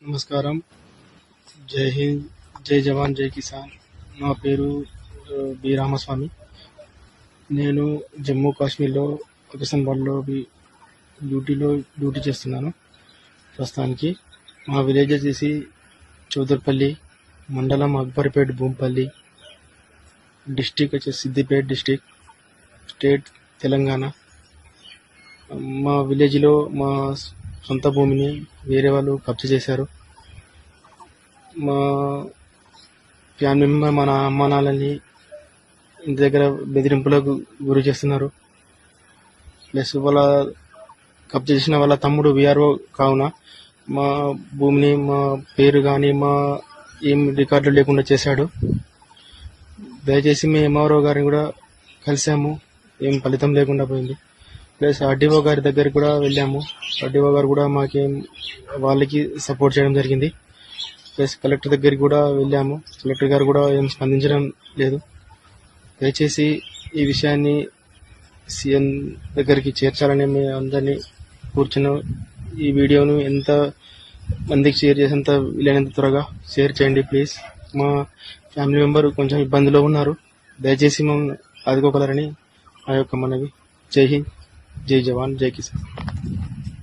నమస్కారం. జై హింద్, జై జవాన్, జై కిసాన్. నా పేరు బి రామస్వామి. నేను జమ్మూ కాశ్మీర్లో పాకిస్తాన్లో డ్యూటీ చేస్తున్నాను ప్రస్తుతానికి. మా విలేజ్ వచ్చేసి చౌదర్పల్లి, మండలం అక్బర్పేట్, భూంపల్లి, డిస్టిక్ వచ్చేసి సిద్దిపేట్ డిస్టిక్, స్టేట్ తెలంగాణ. మా విలేజ్లో మా సొంత భూమిని వేరే వాళ్ళు కబ్జా చేశారు. మా ఫ్యామిలీ మెంబర్ మన అమ్మ నాన్నని ఇంటి దగ్గర బెదిరింపులకు గురి చేస్తున్నారు. ప్లస్ వాళ్ళ కబ్జా చేసిన వాళ్ళ తమ్ముడు విఆర్ఓ కావున మా భూమిని, మా పేరు కానీ మా ఏం రికార్డులు లేకుండా చేశాడు. దయచేసి మేము ఎంఆర్ఓ గారిని కూడా కలిసాము, ఏం ఫలితం లేకుండా పోయింది. ప్లస్ ఆర్డీఓ గారి దగ్గరికి కూడా వెళ్ళాము. ఆర్డీఓ గారు కూడా వాళ్ళకి సపోర్ట్ చేయడం జరిగింది. ప్లస్ కలెక్టర్ దగ్గరికి కూడా వెళ్ళాము. కలెక్టర్ గారు కూడా ఏం స్పందించడం లేదు. దయచేసి ఈ విషయాన్ని సీఎం దగ్గరికి చేర్చాలని మేము అందరినీ కూర్చున్నాం. ఈ వీడియోను ఎంత మందికి షేర్ చేసేంత వీలైనంత త్వరగా షేర్ చేయండి ప్లీజ్. మా ఫ్యామిలీ మెంబర్ కొంచెం ఇబ్బందిలో ఉన్నారు. దయచేసి మమ్మల్ని ఆదుకోగలరని ఆ యొక్క మనవి. జై హింద్, జై జవాన్, జై కిసాన్.